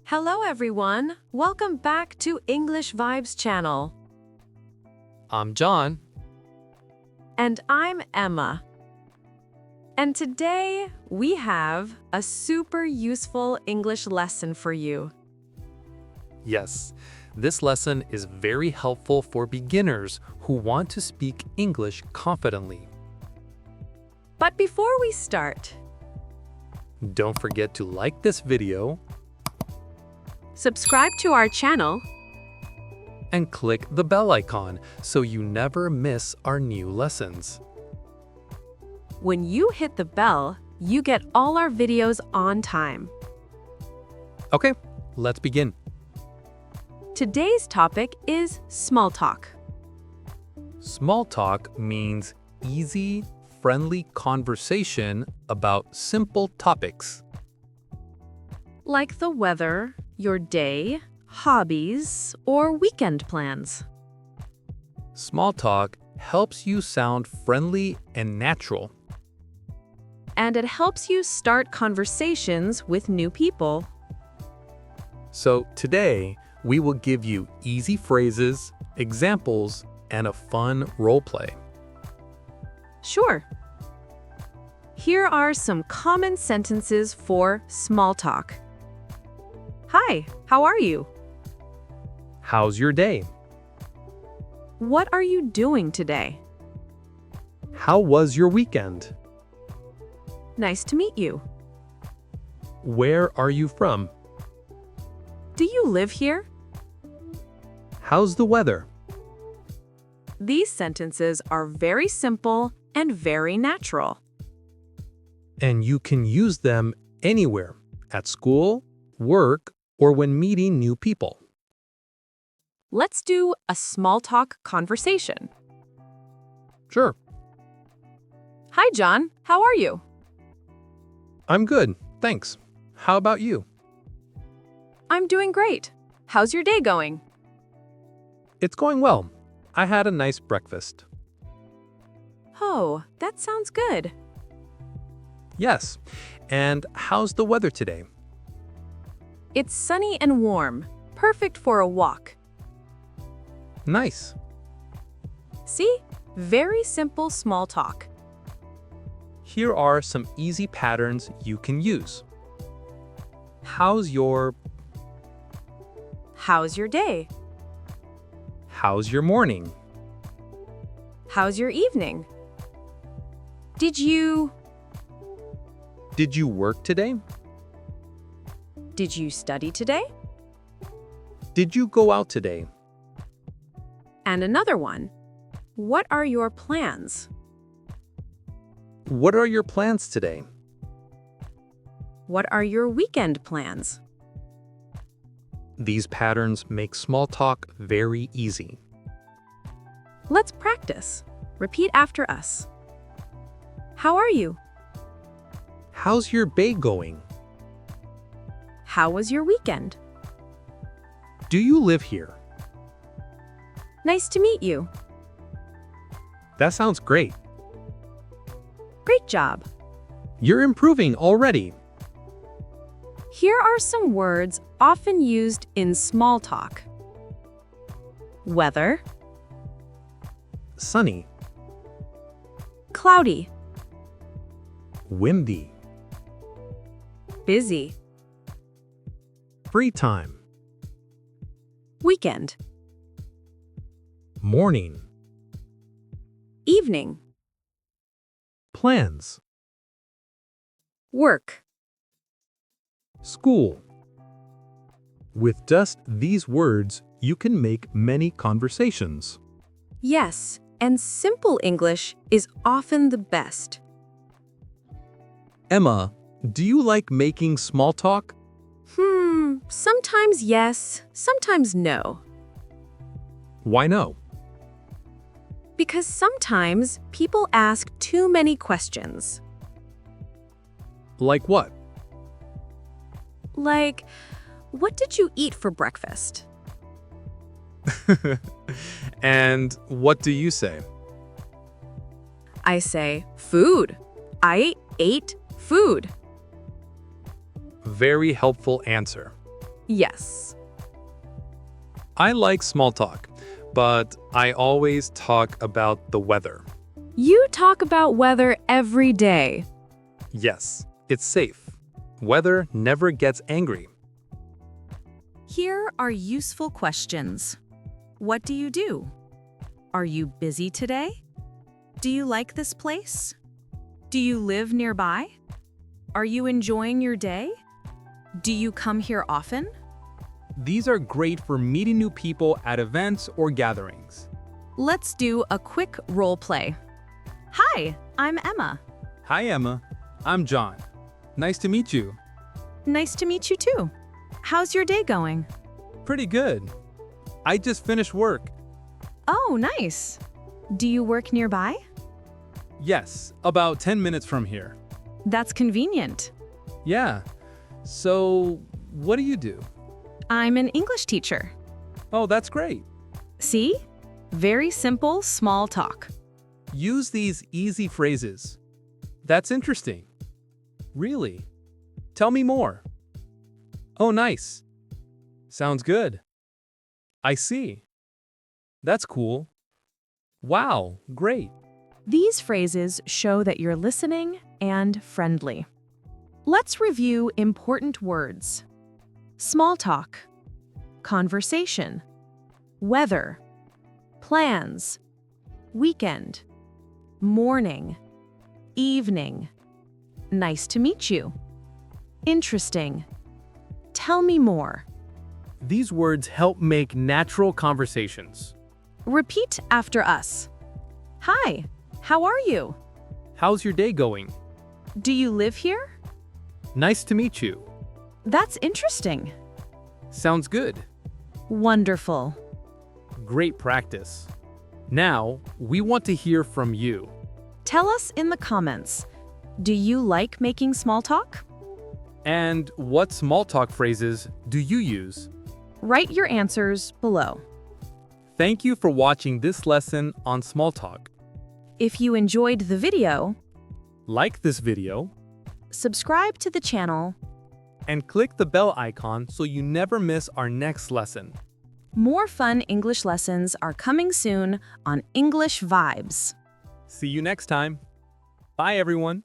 Hello everyone! Welcome back to English Vibes channel. I'm John. And I'm Emma. And today we have a super useful English lesson for you. Yes, this lesson is very helpful for beginners who want to speak English confidently. But before we start, Don't forget to like this video subscribe to our channel and click the bell icon so you never miss our new lessons. When you hit the bell, you get all our videos on time. Okay, let's begin. Today's topic is small talk. Small talk means easy, friendly conversation about simple topics. Like the weather, your day, hobbies, or weekend plans. Small talk helps you sound friendly and natural. And it helps you start conversations with new people. So today, we will give you easy phrases, examples, and a fun role play. Sure. Here are some common sentences for small talk. Hi, how are you? How's your day? What are you doing today? How was your weekend? Nice to meet you. Where are you from? Do you live here? How's the weather? These sentences are very simple and very natural. And you can use them anywhere, at school, work, or when meeting new people. Let's do a small talk conversation. Sure, Hi, John. How are you? I'm good, thanks. How about you? I'm doing great. How's your day going? It's going well. I had a nice breakfast. Oh, that sounds good. Yes, and how's the weather today? It's sunny and warm, perfect for a walk. Nice. See? Very simple small talk. Here are some easy patterns you can use. How's your day? How's your morning? How's your evening? Did you work today? Did you study today? Did you go out today? And another one. What are your plans? What are your plans today? What are your weekend plans? These patterns make small talk very easy. Let's practice. Repeat after us. How are you? How's your day going? How was your weekend? Do you live here? Nice to meet you. That sounds great. Great job. You're improving already. Here are some words often used in small talk. Weather, Sunny, cloudy, windy, busy, free time, weekend, morning, evening, plans, work. school. With just these words, you can make many conversations. Yes, and simple English is often the best. Emma, do you like making small talk? Sometimes yes, sometimes no. Why no? Because sometimes people ask too many questions. Like what? Like, what did you eat for breakfast? And what do you say? I say, food. I ate food. Very helpful answer. Yes. I like small talk, but I always talk about the weather. You talk about weather every day. Yes, it's safe. Weather never gets angry. Here are useful questions. What do you do? Are you busy today? Do you like this place? Do you live nearby? Are you enjoying your day? Do you come here often? These are great for meeting new people at events or gatherings. Let's do a quick role play. Hi, I'm Emma. Hi, Emma. I'm John. Nice to meet you. Nice to meet you too. How's your day going? Pretty good. I just finished work. Oh, nice. Do you work nearby? Yes, about 10 minutes from here. That's convenient. Yeah. So, what do you do? I'm an English teacher. Oh, that's great. See? Very simple, small talk. Use these easy phrases. That's interesting. Really? Tell me more. Oh, nice. Sounds good. I see. That's cool. Wow, great. These phrases show that you're listening and friendly. Let's review important words. Small talk, conversation, weather, plans, weekend, morning, evening, nice to meet you, interesting, tell me more. These words help make natural conversations. Repeat after us. Hi, how are you? How's your day going? Do you live here? Nice to meet you. That's interesting. Sounds good. Wonderful. Great practice. Now, we want to hear from you. Tell us in the comments, do you like making small talk? And what small talk phrases do you use? Write your answers below. Thank you for watching this lesson on small talk. If you enjoyed the video, Like this video subscribe to the channel. and click the bell icon so you never miss our next lesson. More fun English lessons are coming soon on English Vibes. See you next time. Bye, everyone.